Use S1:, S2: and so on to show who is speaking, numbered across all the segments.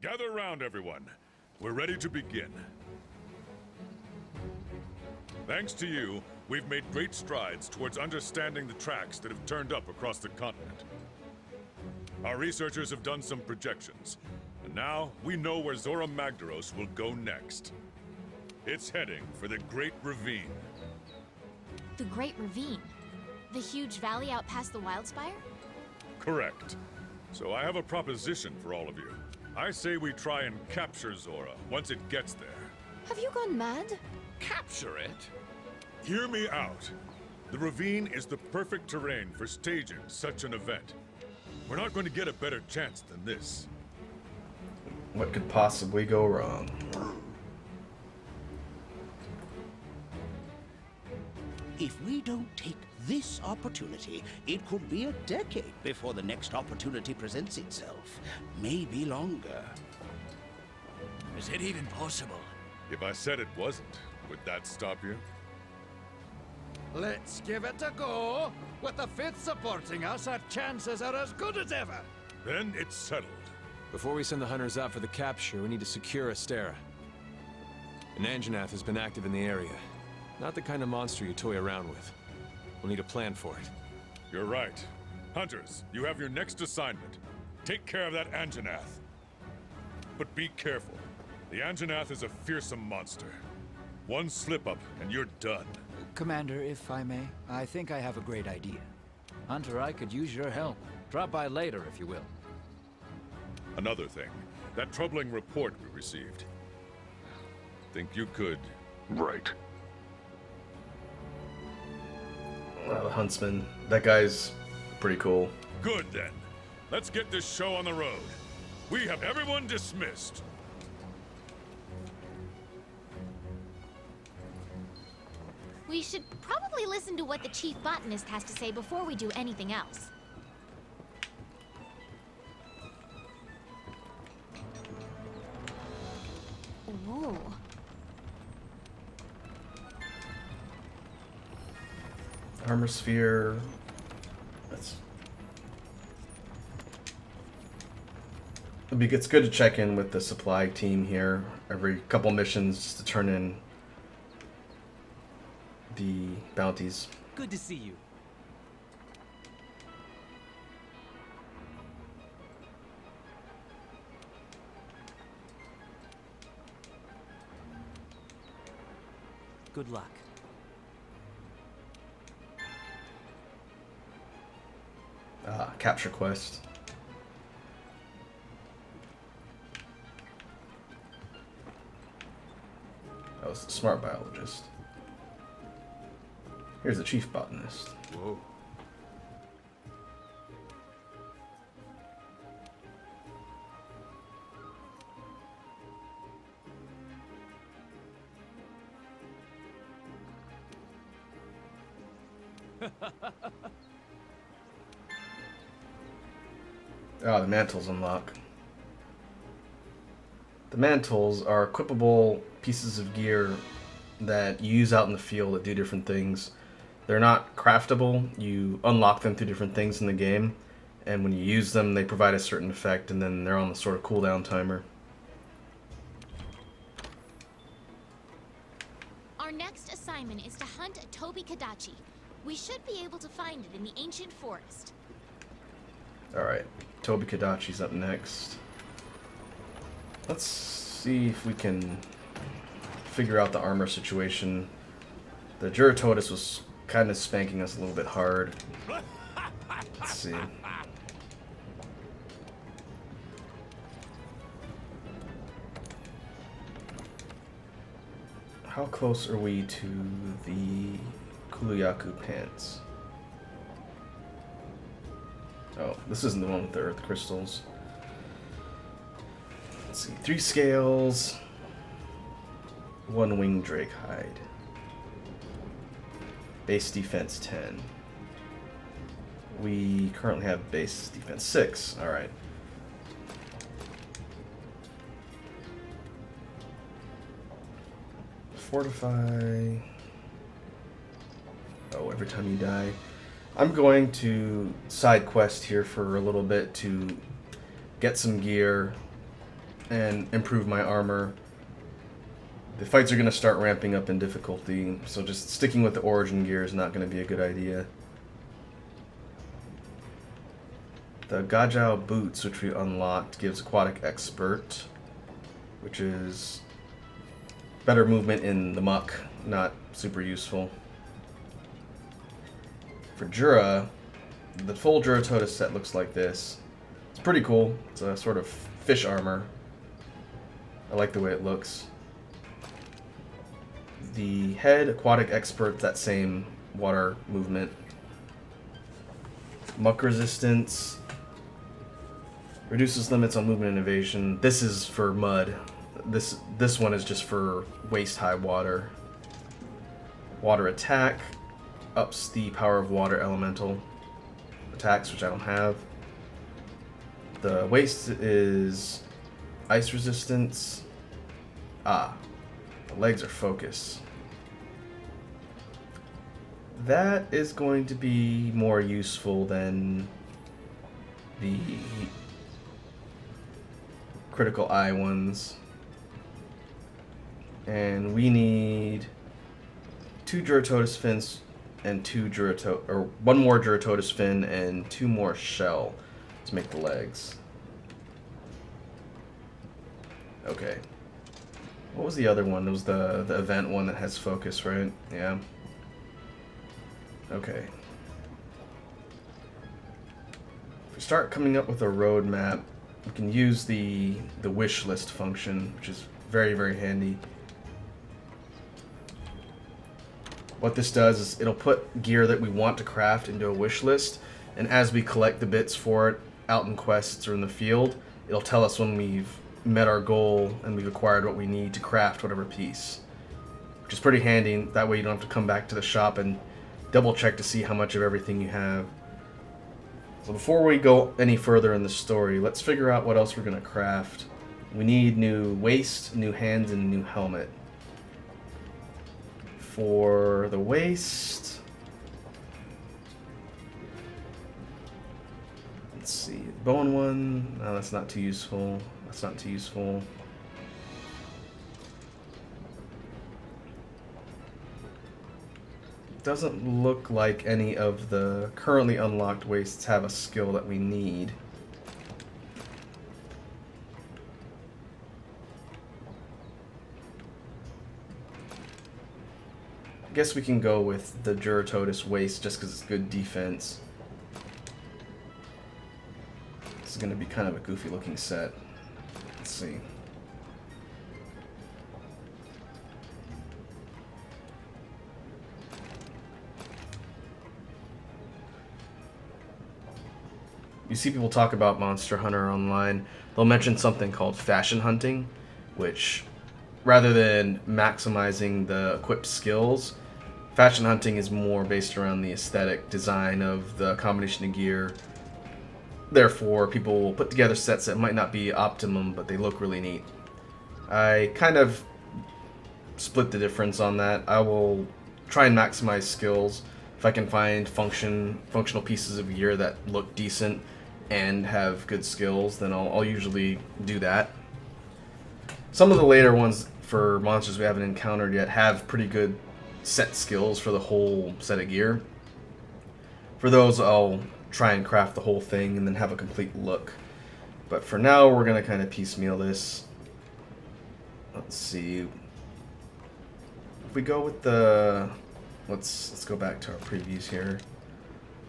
S1: Gather round, everyone. We're ready to begin. Thanks to you, we've made great strides towards understanding the tracks that have turned up across the continent. Our researchers have done some projections, and now we know where Zora Magdaros will go next. It's heading for the Great Ravine.
S2: The Great Ravine? The huge valley out past the Wildspire?
S1: Correct. So I have a proposition for all of you. I say we try and capture Zora once it gets there.
S2: Have you gone mad?
S3: Capture it?
S1: Hear me out. The ravine is the perfect terrain for staging such an event. We're not going to get a better chance than this.
S4: What could possibly go wrong?
S5: If we don't take this opportunity, it could be a decade before the next opportunity presents itself. Maybe longer.
S3: Is it even possible?
S1: If I said it wasn't, would that stop you?
S6: Let's give it a go. With the Fifth supporting us, our chances are as good as ever.
S1: Then it's settled.
S7: Before we send the hunters out for the capture, we need to secure Astera. An Anjanath has been active in the area. Not the kind of monster you toy around with. We'll need a plan for it.
S1: You're right. Hunters, you have your next assignment. Take care of that Anjanath. But be careful. The Anjanath is a fearsome monster. One slip-up and you're done.
S6: Commander, if I may, I think I have a great idea. Hunter, I could use your help. Drop by later, if you will.
S1: Another thing. That troubling report we received. Think you could...
S8: Right.
S4: The Huntsman. That guy's pretty cool.
S1: Good then. Let's get this show on the road. We have everyone dismissed.
S2: We should probably listen to what the chief botanist has to say before we do anything else. Ooh.
S4: Armor sphere. It's good to check in with the supply team here every couple missions just to turn in the bounties.
S9: Good to see you. Good luck.
S4: Capture quest. That was the smart biologist. Here's the chief botanist.
S7: Whoa.
S4: Ah, the mantles unlock. The mantles are equipable pieces of gear that you use out in the field that do different things. They're not craftable. You unlock them through different things in the game, and when you use them, they provide a certain effect, and then they're on the sort of cooldown timer.
S2: Our next assignment is to hunt a Tobi Kadachi. We should be able to find it in the ancient forest.
S4: Alright, Tobi Kadachi's up next. Let's see if we can figure out the armor situation. The Juratotus was kind of spanking us a little bit hard. Let's see. How close are we to the Kuluyaku pants? Oh, this isn't the one with the earth crystals. Let's see, 3 scales, 1 winged drake hide. Base defense 10. We currently have base defense 6. Alright. Fortify. Oh, every time you die. I'm going to side quest here for a little bit to get some gear and improve my armor. The fights are going to start ramping up in difficulty, so just sticking with the origin gear is not going to be a good idea. The Gajao boots, which we unlocked, gives Aquatic Expert, which is better movement in the muck, not super useful. For Jura, the full Juratotus set looks like this. It's pretty cool. It's a sort of fish armor. I like the way it looks. The head, Aquatic Expert, that same water movement. Muck resistance. Reduces limits on movement and evasion. This is for mud. This one is just for waist-high water. Water attack. Ups the power of water elemental attacks, which I don't have. The waist is ice resistance. The legs are focus. That is going to be more useful than the critical eye ones. And we need 2 Juratotus fins and 1 more Juratotus fin and 2 more shell to make the legs. Okay. What was the other one? It was the event one that has focus, right? Yeah. Okay. If we start coming up with a roadmap, we can use the wish list function, which is very, very handy. What this does is it'll put gear that we want to craft into a wish list, and as we collect the bits for it out in quests or in the field, it'll tell us when we've met our goal and we've acquired what we need to craft whatever piece. Which is pretty handy. That way you don't have to come back to the shop and double check to see how much of everything you have. So before we go any further in the story, let's figure out what else we're going to craft. We need new waist, new hands, and a new helmet. For the waist, let's see, bone one. No, that's not too useful. That's not too useful. Doesn't look like any of the currently unlocked waists have a skill that we need. I guess we can go with the Juratotus waist just because it's good defense. This is going to be kind of a goofy looking set. Let's see. You see people talk about Monster Hunter online, they'll mention something called fashion hunting, which rather than maximizing the equipped skills, fashion hunting is more based around the aesthetic design of the combination of gear. Therefore, people will put together sets that might not be optimum, but they look really neat. I kind of split the difference on that. I will try and maximize skills. If I can find functional pieces of gear that look decent and have good skills, then I'll usually do that. Some of the later ones for monsters we haven't encountered yet have pretty good set skills for the whole set of gear. For those, I'll try and craft the whole thing and then have a complete look. But for now, we're going to kind of piecemeal this. Let's see. If we go with the... Let's go back to our previews here.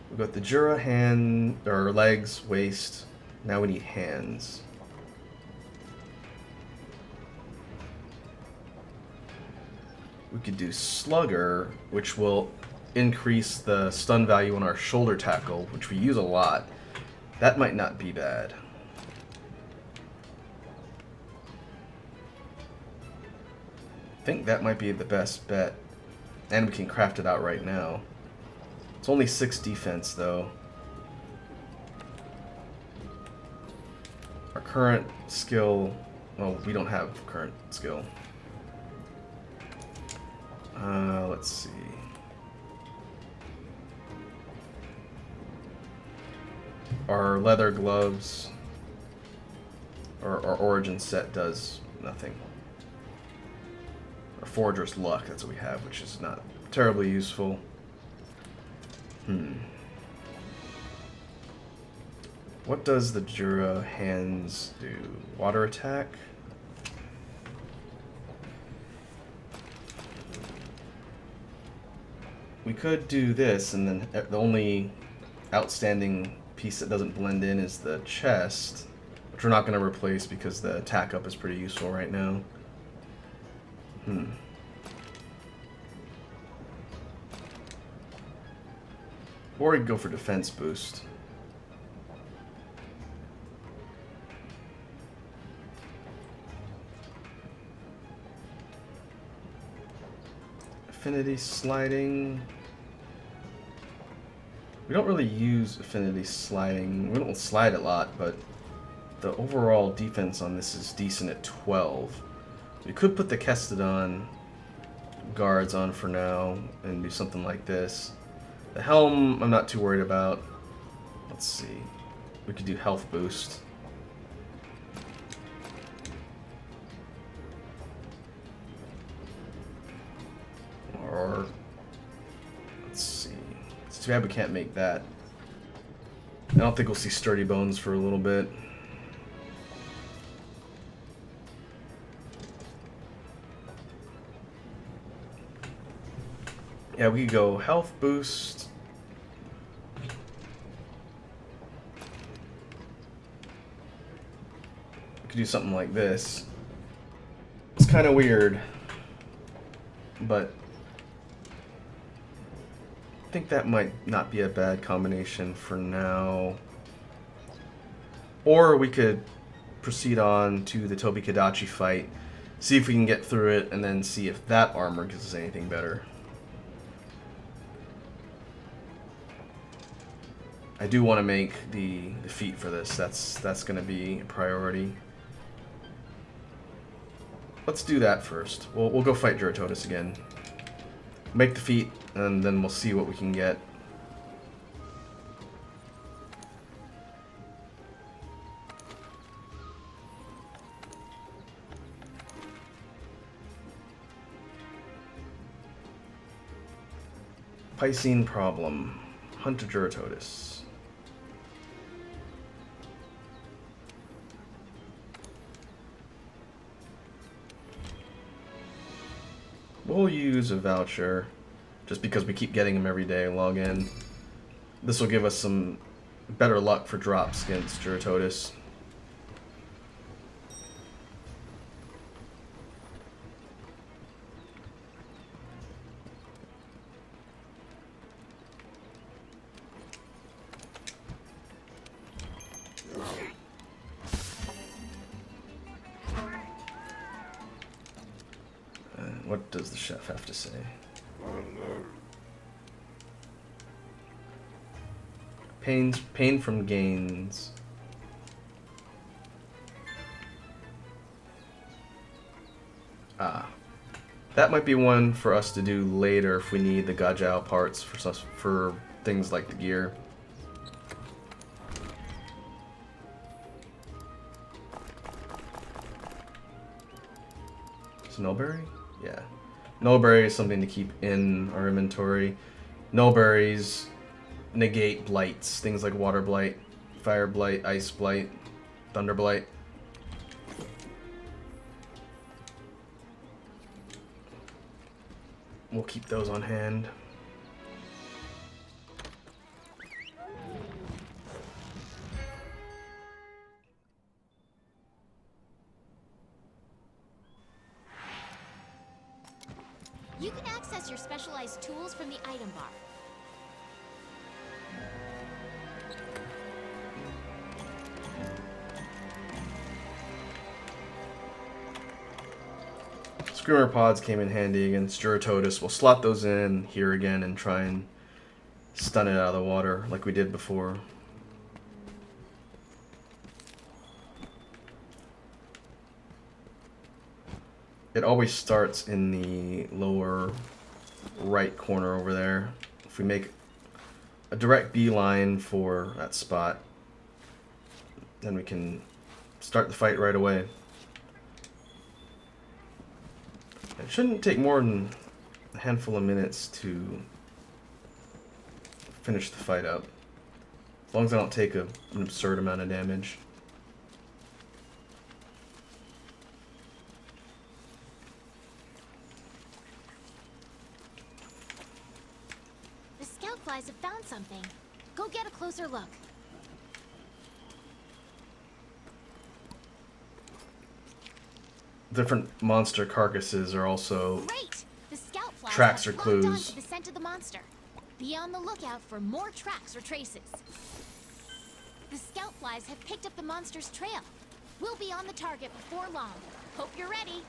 S4: We've got the Jura hand, or legs, waist. Now we need hands. We could do Slugger, which will increase the stun value on our shoulder tackle, which we use a lot. That might not be bad. I think that might be the best bet. And we can craft it out right now. It's only 6 defense, though. Our current skill... Well, we don't have current skill. Let's see. Our leather gloves our origin set does nothing. Our Forger's Luck, that's what we have, which is not terribly useful. What does the Jura hands do? Water attack? We could do this, and then the only outstanding piece that doesn't blend in is the chest, which we're not going to replace because the attack up is pretty useful right now. Or we could go for defense boost. Affinity sliding. We don't really use affinity sliding. We don't slide a lot, but the overall defense on this is decent at 12. We could put the Kestodon guards on for now and do something like this. The helm, I'm not too worried about. Let's see. We could do health boost. Or, let's see. It's too bad we can't make that. I don't think we'll see sturdy bones for a little bit. Yeah, we could go health boost. We could do something like this. It's kind of weird, but I think that might not be a bad combination for now. Or we could proceed on to the Tobi-Kadachi fight, see if we can get through it, and then see if that armor gives us anything better. I do want to make the feat for this. That's going to be a priority. Let's do that first. We'll go fight Juratotus again. Make the feat, and then we'll see what we can get. Piscine problem. Hunt a Juratotus. We'll use a voucher, just because we keep getting them every day. Log in. This will give us some better luck for drops against Juratotus. What does the chef have to say? Pain from gains. That might be one for us to do later if we need the Gajao parts for things like the gear. Nullberry? Yeah. Nullberry is something to keep in our inventory. Nullberries negate blights, things like water blight, fire blight, ice blight, thunder blight. We'll keep those on hand.
S2: You can access your specialized tools from the item bar.
S4: Screamer pods came in handy against Juratotus. We'll slot those in here again and try and stun it out of the water like we did before. It always starts in the lower right corner over there. If we make a direct beeline for that spot, then we can start the fight right away. It shouldn't take more than a handful of minutes to finish the fight up. As long as I don't take an absurd amount of damage.
S2: The scout flies have found something. Go get a closer look.
S4: Different monster carcasses are also
S2: Great! The scout flies
S4: tracks
S2: have
S4: or
S2: locked
S4: clues.
S2: onto the scent of the monster. Be on the lookout for more tracks or traces. The scout flies have picked up the monster's trail. We'll be on the target before long. Hope you're ready.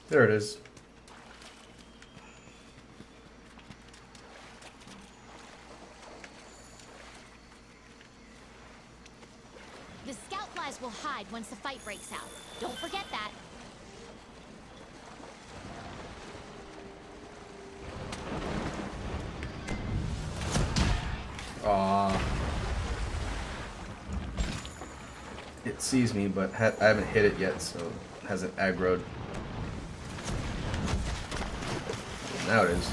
S4: There it is.
S2: The scout flies will hide once the fight breaks out. Don't forget that.
S4: Aww. It sees me, but I haven't hit it yet, so it hasn't aggroed. Now it is.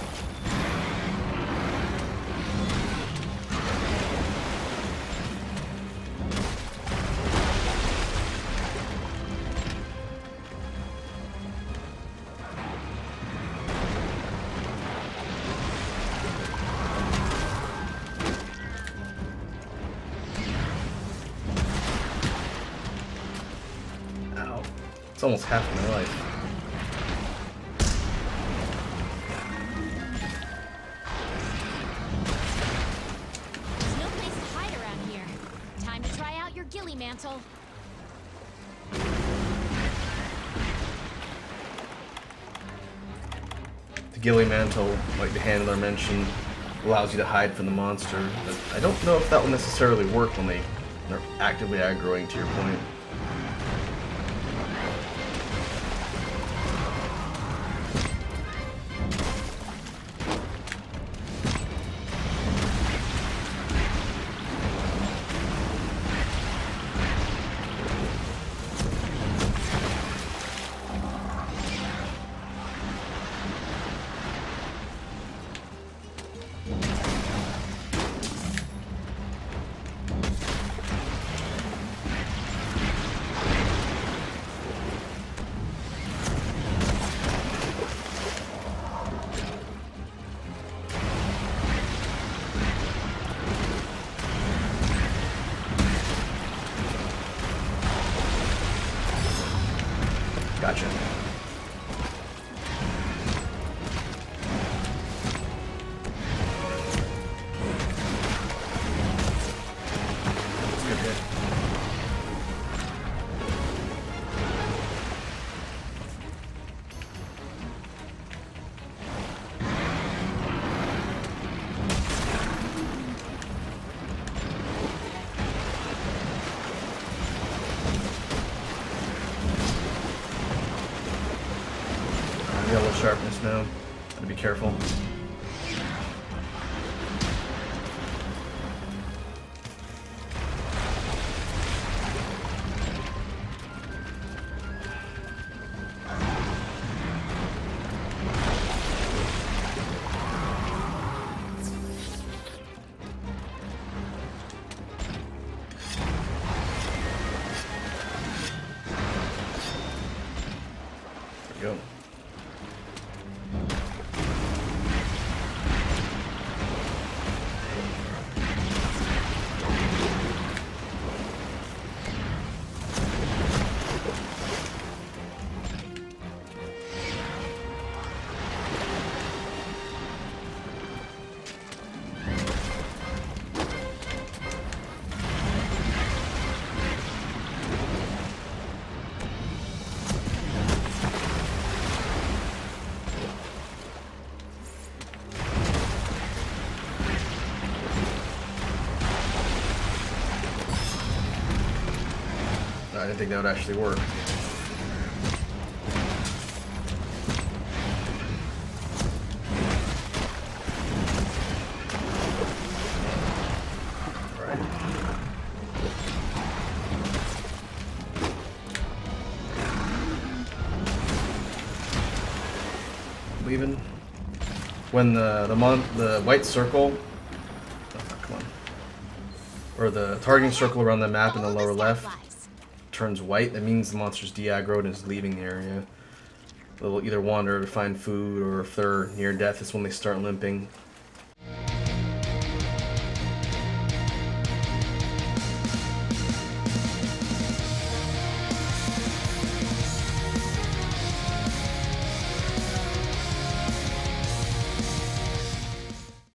S4: Ow. It's almost half my life.
S2: There's no place to hide around here. Time to try out your ghillie mantle.
S4: The ghillie mantle, like the handler mentioned, allows you to hide from the monster, but I don't know if that will necessarily work when they're actively aggroing, to your point. Gotcha. That's a good hit. Yellow sharpness now. Gotta be careful. There we go. I didn't think that would actually work. Right. Leaving. When the white circle, come on, or the targeting circle around the map in the lower left turns white, that means the monster's de-aggroed and is leaving the area. They'll either wander to find food, or if they're near death, it's when they start limping.